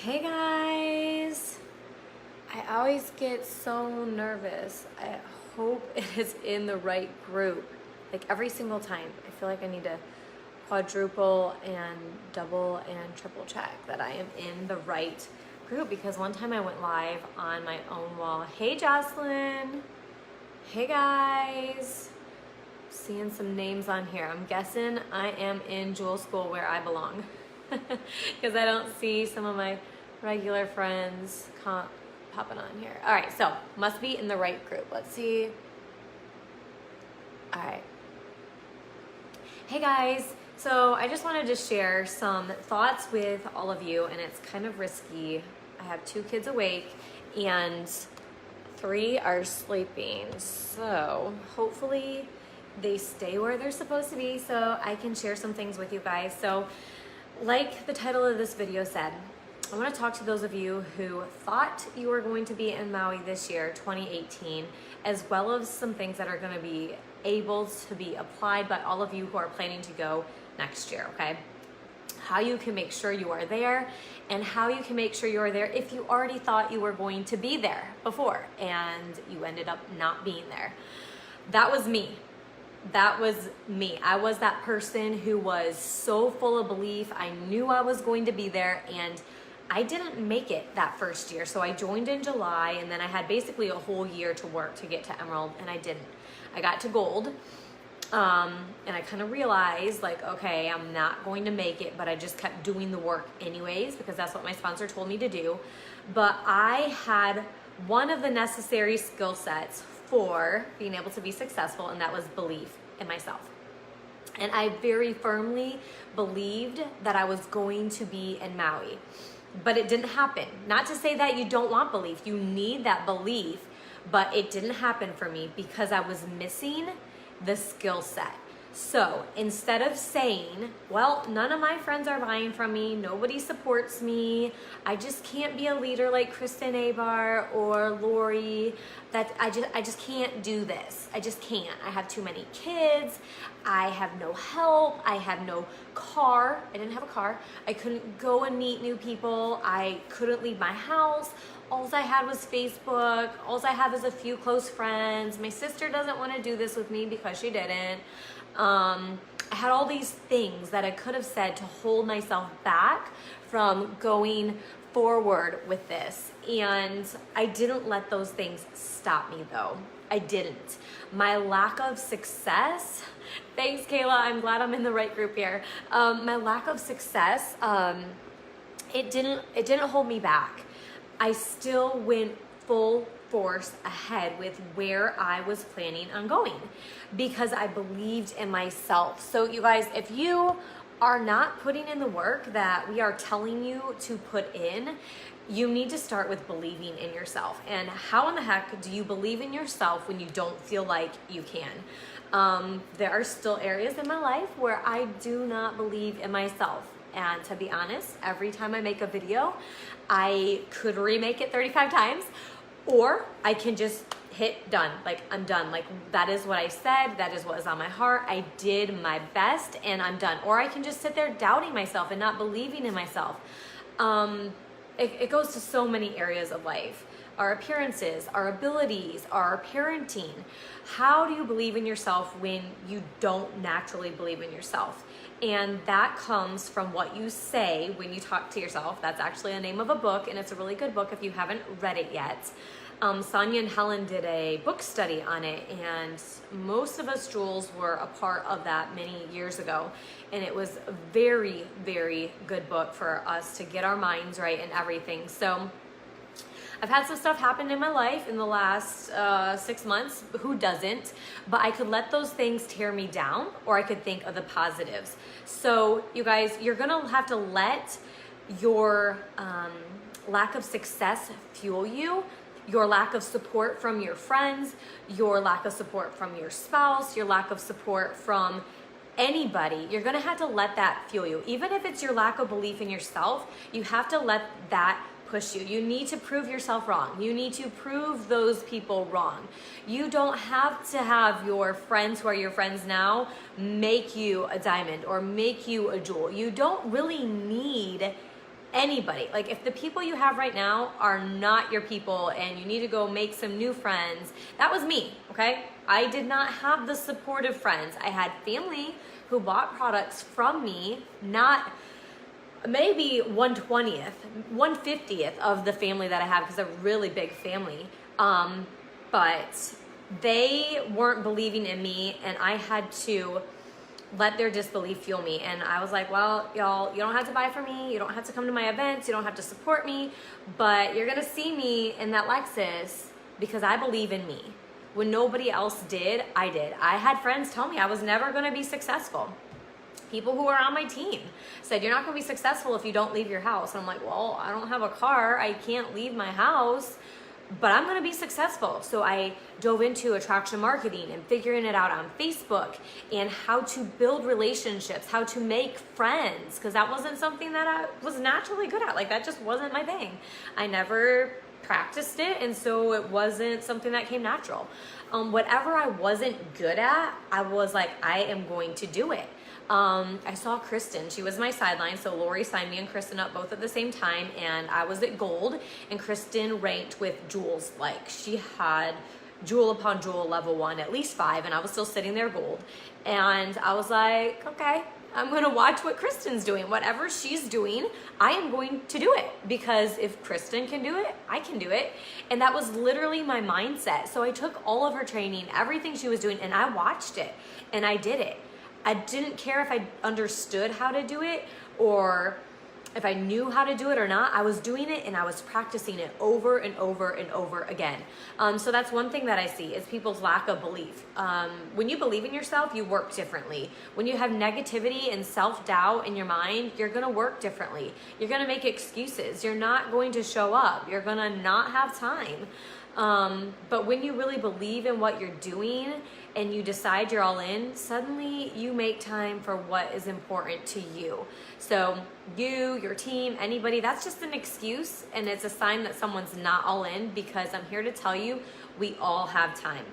Hey guys! I always get so nervous. I hope it is in the right group. Like every single time, I feel like I need to quadruple and double and triple check that I am in the right group, because one time I went live on my own wall. Hey Jocelyn! Hey guys! Seeing some names on here. I'm guessing I am in Jewel School where I belong. Because I don't see some of my regular friends popping on here. All right, so must be in the right group. Let's see. All right. Hey guys, so I just wanted to share some thoughts with all of you, and it's kind of risky. I have 2 kids awake and 3 are sleeping, so hopefully they stay where they're supposed to be so I can share some things with you guys. So like the title of this video said, I want to talk to those of you who thought you were going to be in Maui this year, 2018, as well as some things that are going to be able to be applied by all of you who are planning to go next year, okay? How you can make sure you are there, and how you can make sure you are there if you already thought you were going to be there before and you ended up not being there. That was me. That was me. I was that person who was so full of belief. I knew I was going to be there, and I didn't make it that first year. So I joined in July, and then I had basically a whole year to work to get to Emerald, and I didn't. I got to Gold, and I kind of realized, like, okay, I'm not going to make it, but I just kept doing the work anyways because that's what my sponsor told me to do. But I had one of the necessary skill sets for being able to be successful, and that was belief in myself. And I very firmly believed that I was going to be in Maui, but it didn't happen. Not to say that you don't want belief, you need that belief, but it didn't happen for me because I was missing the skill set. So instead of saying, well, none of my friends are buying from me, nobody supports me, I just can't be a leader like Kristen Abar or Lori, that I just can't do this. I just can't. I have too many kids, I have no help, I have no car. I didn't have a car. I couldn't go and meet new people. I couldn't leave my house. All I had was Facebook. All I have is a few close friends. My sister doesn't want to do this with me because she didn't. I had all these things that I could have said to hold myself back from going forward with this. And I didn't let those things stop me though. I didn't. My lack of success, thanks Kayla, I'm glad I'm in the right group here. My lack of success, it didn't hold me back. I still went full force ahead with where I was planning on going because I believed in myself. So you guys, if you are not putting in the work that we are telling you to put in, you need to start with believing in yourself. And how in the heck do you believe in yourself when you don't feel like you can? There are still areas in my life where I do not believe in myself. And to be honest, every time I make a video, I could remake it 35 times, or I can just hit done. Like, I'm done. Like, that is what I said. That is what was on my heart. I did my best and I'm done. Or I can just sit there doubting myself and not believing in myself. It goes to so many areas of life. Our appearances, our abilities, our parenting. How do you believe in yourself when you don't naturally believe in yourself? And that comes from what you say when you talk to yourself. That's actually the name of a book, and it's a really good book if you haven't read it yet. Sonia and Helen did a book study on it, and most of us Jules were a part of that many years ago. And it was a very, very good book for us to get our minds right and everything. So I've had some stuff happen in my life in the last 6 months. Who doesn't? But I could let those things tear me down, or I could think of the positives. So you guys, you're gonna have to let your lack of success fuel you, your lack of support from your friends, your lack of support from your spouse, your lack of support from anybody. You're gonna have to let that fuel you. Even if it's your lack of belief in yourself, you have to let that push you. You need to prove yourself wrong. You need to prove those people wrong. You don't have to have your friends who are your friends now make you a diamond or make you a jewel. You don't really need anybody. Like if the people you have right now are not your people and you need to go make some new friends, that was me, okay? I did not have the supportive friends. I had family who bought products from me, not maybe 1/20th, 1/50th of the family that I have, because I'm a really big family. But they weren't believing in me, and I had to let their disbelief fuel me. And I was like, well, y'all, you don't have to buy from me. You don't have to come to my events. You don't have to support me, but you're going to see me in that Lexus because I believe in me. When nobody else did, I did. I had friends tell me I was never going to be successful. People who are on my team said, you're not going to be successful if you don't leave your house. And I'm like, well, I don't have a car. I can't leave my house, but I'm going to be successful. So I dove into attraction marketing and figuring it out on Facebook and how to build relationships, how to make friends, because that wasn't something that I was naturally good at. Like that just wasn't my thing. I never practiced it, and so it wasn't something that came natural. Whatever I wasn't good at, I was like, I am going to do it. I saw Kristen, she was my sideline. So Lori signed me and Kristen up both at the same time, and I was at gold, and Kristen ranked with Jules. Like she had jewel upon jewel level 1, at least 5, and I was still sitting there gold. And I was like, okay, I'm going to watch what Kristen's doing. Whatever she's doing, I am going to do it, because if Kristen can do it, I can do it. And that was literally my mindset. So I took all of her training, everything she was doing, and I watched it and I did it. I didn't care if I understood how to do it or if I knew how to do it or not. I was doing it and I was practicing it over and over and over again. So that's one thing that I see is people's lack of belief. When you believe in yourself, you work differently. When you have negativity and self-doubt in your mind, you're gonna work differently. You're gonna make excuses. You're not going to show up. You're gonna not have time. But when you really believe in what you're doing and you decide you're all in, suddenly you make time for what is important to you. So you, your team, anybody, that's just an excuse, and it's a sign that someone's not all in, because I'm here to tell you, we all have time.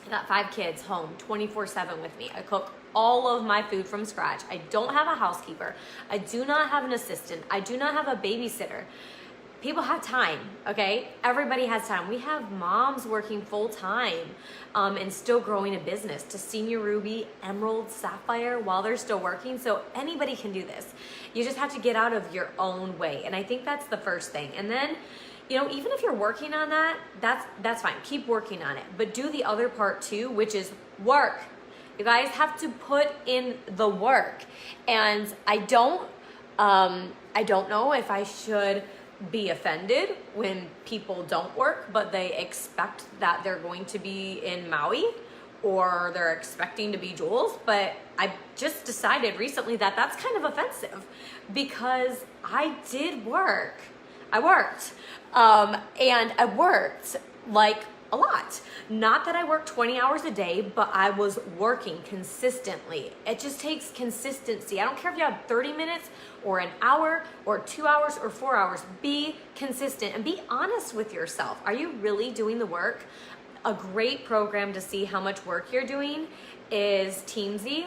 I got 5 kids home 24/7 with me. I cook all of my food from scratch. I don't have a housekeeper. I do not have an assistant. I do not have a babysitter. People have time, okay? Everybody has time. We have moms working full time and still growing a business to senior ruby, emerald, sapphire while they're still working. So anybody can do this. You just have to get out of your own way. And I think that's the first thing. And then, you know, even if you're working on that, that's fine. Keep working on it. But do the other part too, which is work. You guys have to put in the work. And I don't know if I should be offended when people don't work, but they expect that they're going to be in Maui or they're expecting to be Jules. But I just decided recently that that's kind of offensive, because I did work. I worked. And I worked like a lot. Not that I worked 20 hours a day, but I was working consistently. It just takes consistency. I don't care if you have 30 minutes or an hour or 2 hours or 4 hours. Be consistent and be honest with yourself. Are you really doing the work? A great program to see how much work you're doing is Teamsy.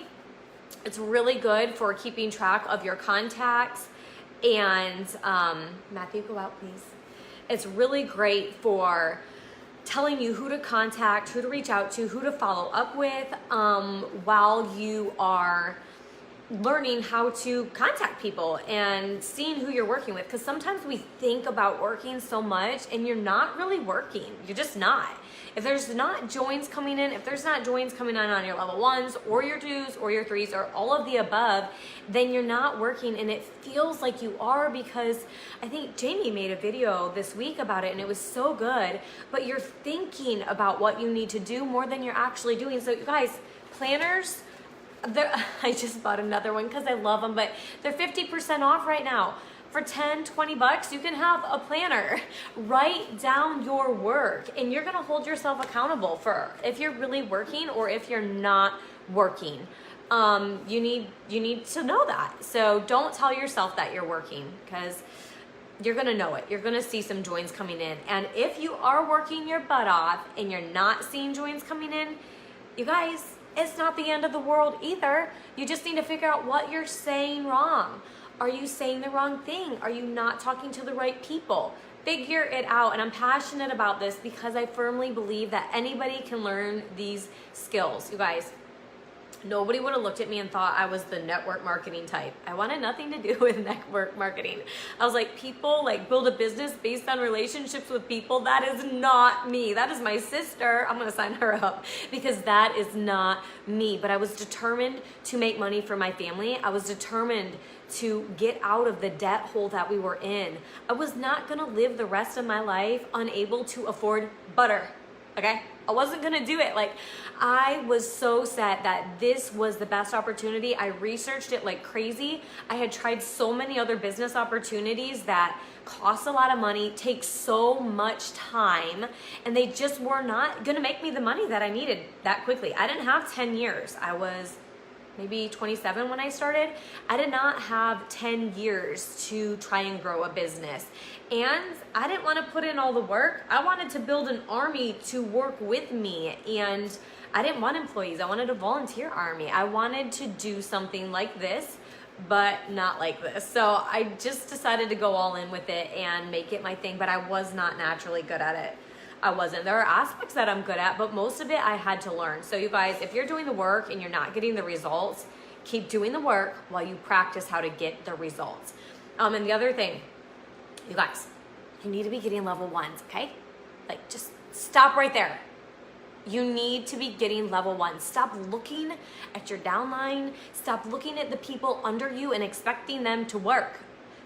It's really good for keeping track of your contacts. And Matthew, go out, please. It's really great for telling you who to contact, who to reach out to, who to follow up with while you are learning how to contact people and seeing who you're working with. Because sometimes we think about working so much and you're not really working. You're just not. If there's not joins coming in, if there's not joins coming in on your level 1s or your 2s or your 3s or all of the above, then you're not working, and it feels like you are, because I think Jamie made a video this week about it and it was so good, but you're thinking about what you need to do more than you're actually doing. So you guys, planners, I just bought another one because I love them, but they're 50% off right now. For 10, 20 bucks, you can have a planner. Write down your work, and you're gonna hold yourself accountable for if you're really working or if you're not working. You need to know that. So don't tell yourself that you're working, because you're gonna know it. You're gonna see some joins coming in. And if you are working your butt off and you're not seeing joins coming in, you guys, it's not the end of the world either. You just need to figure out what you're saying wrong. Are you saying the wrong thing? Are you not talking to the right people? Figure it out. And I'm passionate about this because I firmly believe that anybody can learn these skills. You guys, nobody would have looked at me and thought I was the network marketing type. I wanted nothing to do with network marketing. I was like, people like build a business based on relationships with people. That is not me. That is my sister. I'm going to sign her up because that is not me. But I was determined to make money for my family. I was determined to get out of the debt hole that we were in. I was not going to live the rest of my life unable to afford butter. Okay? I wasn't gonna do it. Like, I was so set that this was the best opportunity. I researched it like crazy. I had tried so many other business opportunities that cost a lot of money, take so much time, and they just were not gonna make me the money that I needed that quickly. I didn't have 10 years. I was maybe 27 when I started. I did not have 10 years to try and grow a business. And I didn't want to put in all the work. I wanted to build an army to work with me. And I didn't want employees. I wanted a volunteer army. I wanted to do something like this, but not like this. So I just decided to go all in with it and make it my thing, but I was not naturally good at it. I wasn't. There are aspects that I'm good at, but most of it I had to learn. So you guys, if you're doing the work and you're not getting the results, keep doing the work while you practice how to get the results. And the other thing, you guys, you need to be getting level ones, okay? Like, just stop right there. You need to be getting level one. Stop looking at your downline. Stop looking at the people under you and expecting them to work.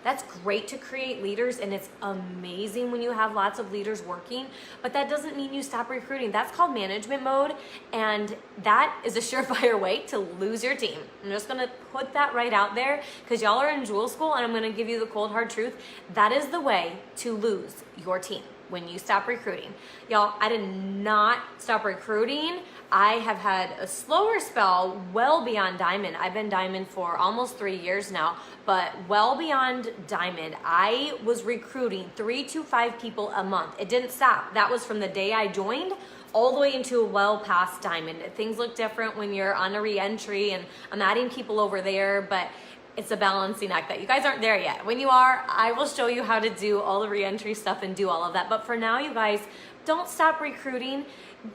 That's great to create leaders, and it's amazing when you have lots of leaders working, but that doesn't mean you stop recruiting. That's called management mode, and that is a surefire way to lose your team. I'm just gonna put that right out there because y'all are in Jewel School, and I'm gonna give you the cold hard truth. That is the way to lose your team when you stop recruiting. Y'all, I did not stop recruiting. I have had a slower spell well beyond Diamond. I've been Diamond for almost 3 years now, but well beyond Diamond, I was recruiting 3 to 5 people a month. It didn't stop. That was from the day I joined all the way into well past Diamond. Things look different when you're on a re-entry, and I'm adding people over there, but it's a balancing act that you guys aren't there yet. When you are, I will show you how to do all the re-entry stuff and do all of that. But for now, you guys, don't stop recruiting.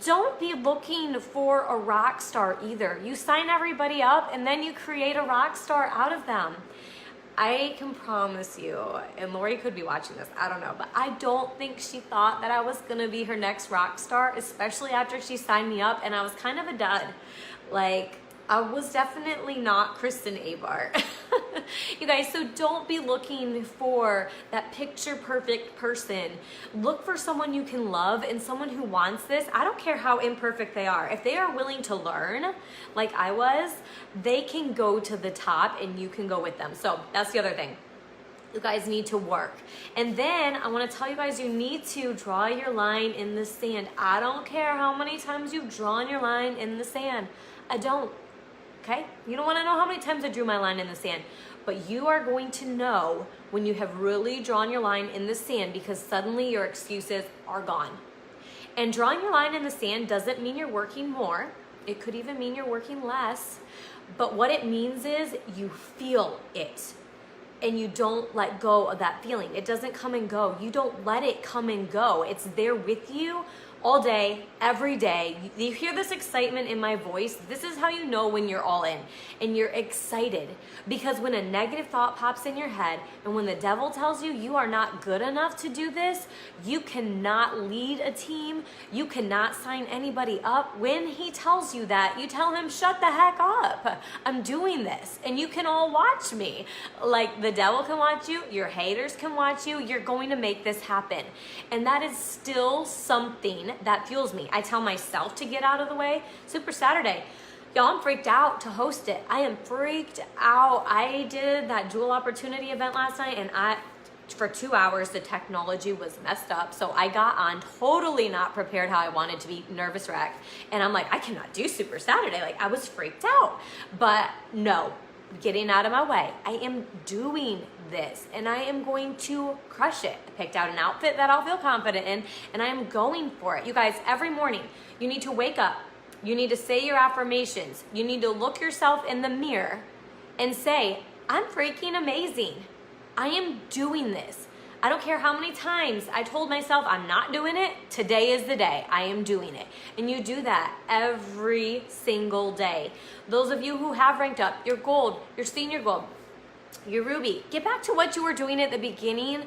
Don't be looking for a rock star either. You sign everybody up and then you create a rock star out of them. I can promise you, and Lori could be watching this, I don't know, but I don't think she thought that I was gonna be her next rock star, especially after she signed me up and I was kind of a dud. Like, I was definitely not Kristen Abar. You guys, so don't be looking for that picture perfect person. Look for someone you can love and someone who wants this. I don't care how imperfect they are. If they are willing to learn, like I was, they can go to the top and you can go with them. So that's the other thing. You guys need to work. And then I want to tell you guys, you need to draw your line in the sand. I don't care how many times you've drawn your line in the sand. I don't. Okay? You don't want to know how many times I drew my line in the sand, but you are going to know when you have really drawn your line in the sand because suddenly your excuses are gone. And drawing your line in the sand doesn't mean you're working more. It could even mean you're working less. But what it means is you feel it and you don't let go of that feeling. It doesn't come and go. You don't let it come and go. It's there with you all day, every day. You hear this excitement in my voice. This is how you know when you're all in and you're excited, because when a negative thought pops in your head and when the devil tells you you are not good enough to do this, you cannot lead a team, you cannot sign anybody up. When he tells you that, you tell him, shut the heck up. I'm doing this and you can all watch me. Like, the devil can watch you, your haters can watch you, you're going to make this happen. And that is still something that fuels me. I tell myself to get out of the way. Super Saturday. Y'all, I'm freaked out to host it. I am freaked out. I did that Jewel Opportunity event last night and for 2 hours, the technology was messed up. So I got on totally not prepared how I wanted to be, nervous wreck. And I'm like, I cannot do Super Saturday. Like, I was freaked out. But no, getting out of my way. I am doing this and I am going to crush it. I picked out an outfit that I'll feel confident in and I am going for it. You guys, every morning you need to wake up. You need to say your affirmations. You need to look yourself in the mirror and say, I'm freaking amazing. I am doing this. I don't care how many times I told myself I'm not doing it. Today is the day. I am doing it. And you do that every single day. Those of you who have ranked up, your gold, your senior gold, your ruby, get back to what you were doing at the beginning.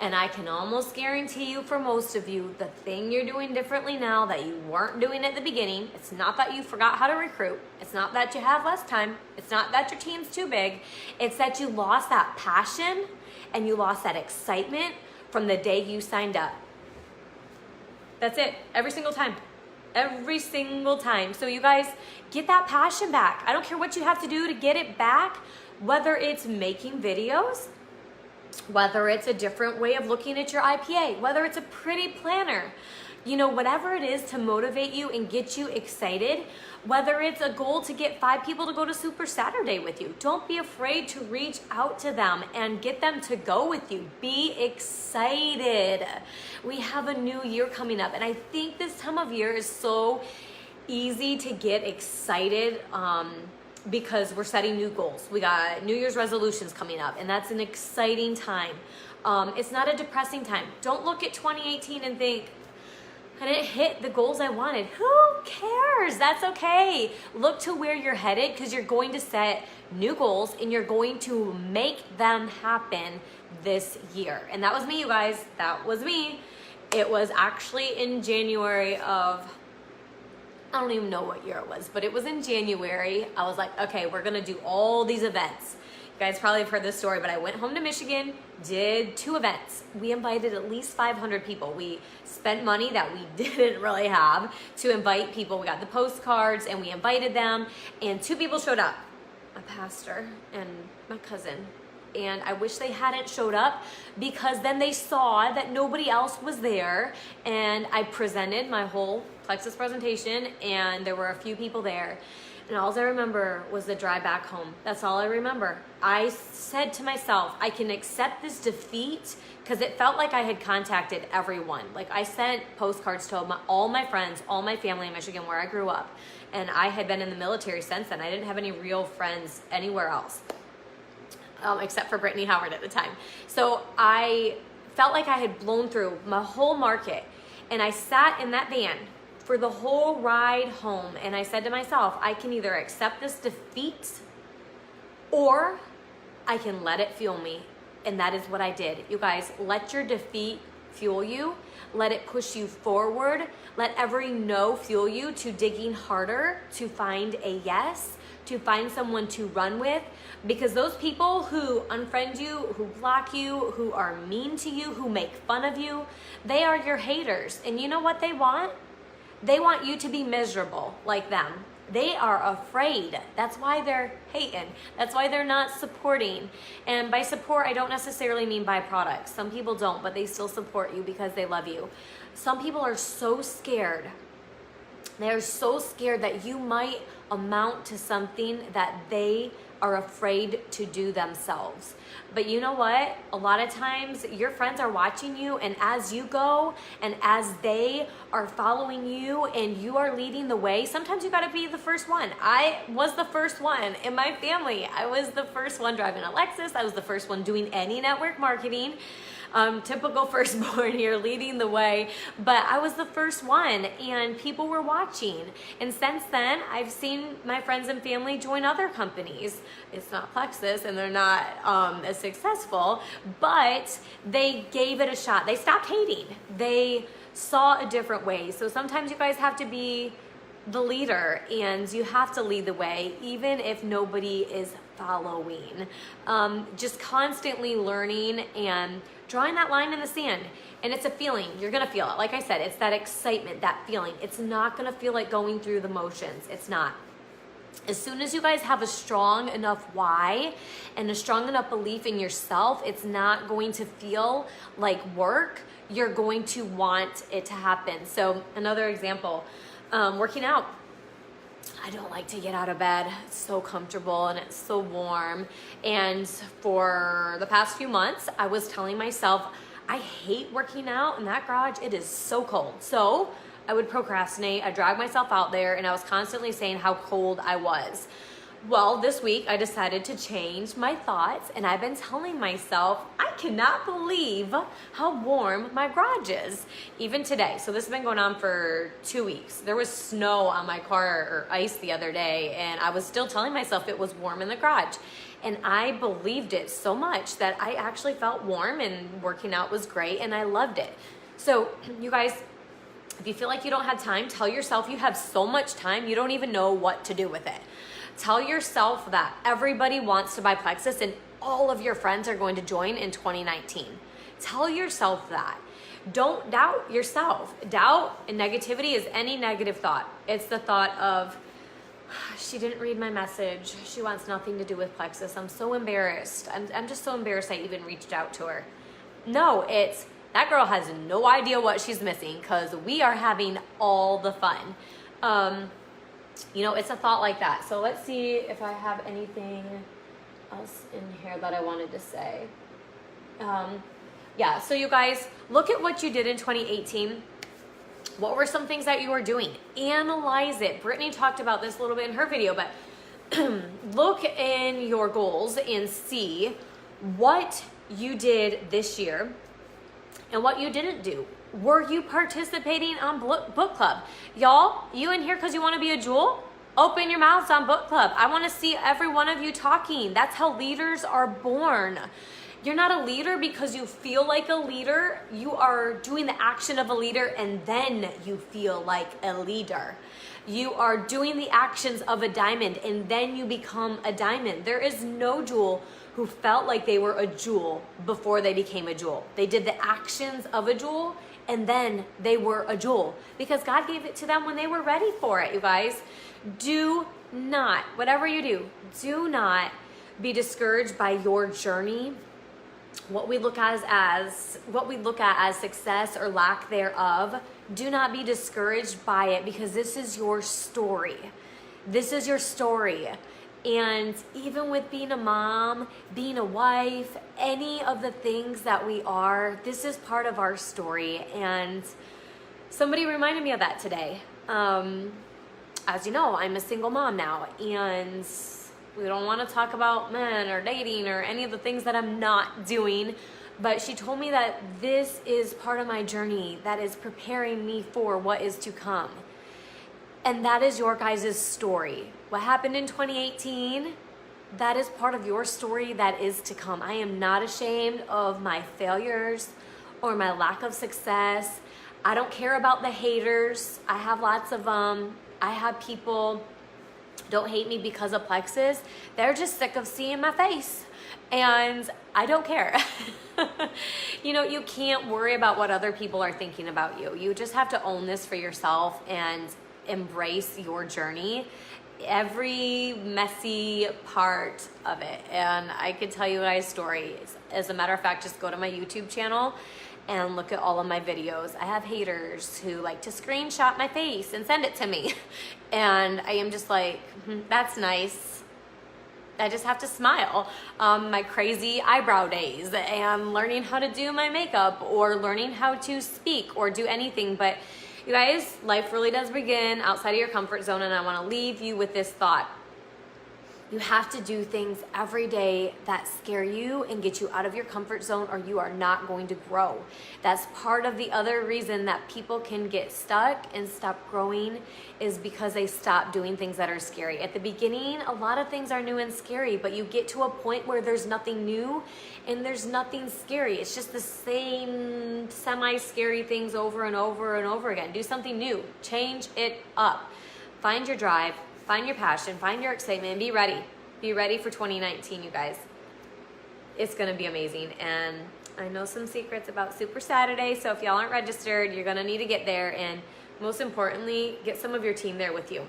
And I can almost guarantee you, for most of you, the thing you're doing differently now that you weren't doing at the beginning, it's not that you forgot how to recruit. It's not that you have less time. It's not that your team's too big. It's that you lost that passion and you lost that excitement from the day you signed up. That's it. Every single time. Every single time. So you guys, get that passion back. I don't care what you have to do to get it back, whether it's making videos, whether it's a different way of looking at your IPA, whether it's a pretty planner, you know, whatever it is to motivate you and get you excited, whether it's a goal to get 5 people to go to Super Saturday with you. Don't be afraid to reach out to them and get them to go with you. Be excited. We have a new year coming up, and I think this time of year is so easy to get excited because we're setting new goals. We got New Year's resolutions coming up, and that's an exciting time. It's not a depressing time. Don't look at 2018 and think, I didn't hit the goals I wanted. Who cares? That's okay. Look to where you're headed, because you're going to set new goals and you're going to make them happen this year. And that was me, you guys. That was me. It was actually in January of, I don't even know what year it was, but it was in January. I was like, okay, we're gonna do all these events. You guys probably have heard this story, but I went home to Michigan, did 2 events. We invited at least 500 people. We spent money that we didn't really have to invite people. We got the postcards and we invited them, and 2 people showed up, a pastor and my cousin. And I wish they hadn't showed up, because then they saw that nobody else was there, and I presented my whole Plexus presentation and there were a few people there. And all I remember was the drive back home. That's all I remember. I said to myself, I can accept this defeat, because it felt like I had contacted everyone. Like, I sent postcards to all my friends, all my family in Michigan where I grew up. And I had been in the military since then. I didn't have any real friends anywhere else, except for Brittany Howard at the time. So I felt like I had blown through my whole market. And I sat in that van for the whole ride home, and I said to myself, I can either accept this defeat or I can let it fuel me. And that is what I did. You guys, let your defeat fuel you. Let it push you forward. Let every no fuel you to digging harder to find a yes, to find someone to run with. Because those people who unfriend you, who block you, who are mean to you, who make fun of you, they are your haters. And you know what they want? They want you to be miserable like them. They are afraid. That's why they're hating. That's why they're not supporting. And by support, I don't necessarily mean buy products. Some people don't, but they still support you because they love you. Some people are so scared. They're so scared that you might amount to something that they are afraid to do themselves. But you know what? A lot of times your friends are watching you, and as you go and as they are following you and you are leading the way, sometimes you gotta be the first one. I was the first one in my family. I was the first one driving a Lexus. I was the first one doing any network marketing. Typical firstborn here, leading the way, but I was the first one and people were watching. And since then, I've seen my friends and family join other companies. It's not Plexus and they're not as successful, but they gave it a shot. They stopped hating. They saw a different way. So sometimes you guys have to be the leader and you have to lead the way, even if nobody is following. Just constantly learning and drawing that line in the sand. And it's a feeling. You're gonna feel it. Like I said, it's that excitement, that feeling. It's not gonna feel like going through the motions. It's not. As soon as you guys have a strong enough why and a strong enough belief in yourself, it's not going to feel like work. You're going to want it to happen. So another example, working out. I don't like to get out of bed. It's so comfortable and it's so warm. And for the past few months, I was telling myself, I hate working out in that garage. It is so cold. So I would procrastinate. I drag myself out there and I was constantly saying how cold I was. Well, this week I decided to change my thoughts, and I've been telling myself, I cannot believe how warm my garage is, even today. So this has been going on for 2 weeks. There was snow on my car, or ice, the other day, and I was still telling myself it was warm in the garage. And I believed it so much that I actually felt warm, and working out was great, and I loved it. So you guys, if you feel like you don't have time, tell yourself you have so much time, you don't even know what to do with it. Tell yourself that everybody wants to buy plexus and all of your friends are going to join in 2019. Tell yourself that. Don't doubt yourself. Doubt and negativity is any negative thought. It's the thought of, she didn't read my message. She wants nothing to do with plexus. I'm so embarrassed. I'm just so embarrassed I even reached out to her. No, it's, that girl has no idea what she's missing, because we are having all the fun. You know, it's a thought like that. So let's see if I have anything else in here that I wanted to say. Yeah, so you guys, look at what you did in 2018. What were some things that you were doing? Analyze it. Brittany talked about this a little bit in her video, but look in your goals and see what you did this year and what you didn't do. Were you participating on book club? Y'all, you in here because you want to be a jewel? Open your mouths on book club. I want to see every one of you talking. That's how leaders are born. You're not a leader because you feel like a leader. You are doing the action of a leader and then you feel like a leader. You are doing the actions of a diamond and then you become a diamond. There is no jewel who felt like they were a jewel before they became a jewel. They did the actions of a jewel and then they were a jewel because God gave it to them when they were ready for it, you guys. Do not, whatever you do not be discouraged by your journey. What we look at as success or lack thereof, do not be discouraged by it because this is your story. This is your story. And even with being a mom, being a wife, any of the things that we are, this is part of our story. And somebody reminded me of that today. As you know, I'm a single mom now, and we don't want to talk about men or dating or any of the things that I'm not doing. But she told me that this is part of my journey that is preparing me for what is to come. And that is your guys' story. What happened in 2018, that is part of your story that is to come. I am not ashamed of my failures or my lack of success. I don't care about the haters. I have lots of I have people, don't hate me because of plexus. They're just sick of seeing my face. And I don't care. You know, you can't worry about what other people are thinking about you. You just have to own this for yourself and embrace your journey, every messy part of it. And I could tell you guys stories. As a matter of fact, just go to my YouTube channel and look at all of my videos. I have haters who like to screenshot my face and send it to me. And I am just like, that's nice. I just have to smile. My crazy eyebrow days and learning how to do my makeup or learning how to speak or do anything. But you guys, life really does begin outside of your comfort zone, and I want to leave you with this thought. You have to do things every day that scare you and get you out of your comfort zone, or you are not going to grow. That's part of the other reason that people can get stuck and stop growing, is because they stop doing things that are scary. At the beginning, a lot of things are new and scary, but you get to a point where there's nothing new and there's nothing scary. It's just the same semi-scary things over and over and over again. Do something new. Change it up. Find your drive. Find your passion, find your excitement, and be ready. Be ready for 2019, you guys. It's gonna be amazing. And I know some secrets about Super Saturday, so if y'all aren't registered, you're gonna need to get there. And most importantly, get some of your team there with you.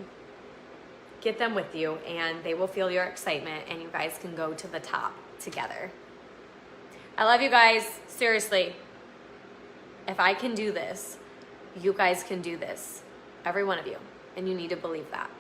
Get them with you, and they will feel your excitement, and you guys can go to the top together. I love you guys, seriously. If I can do this, you guys can do this. Every one of you. And you need to believe that.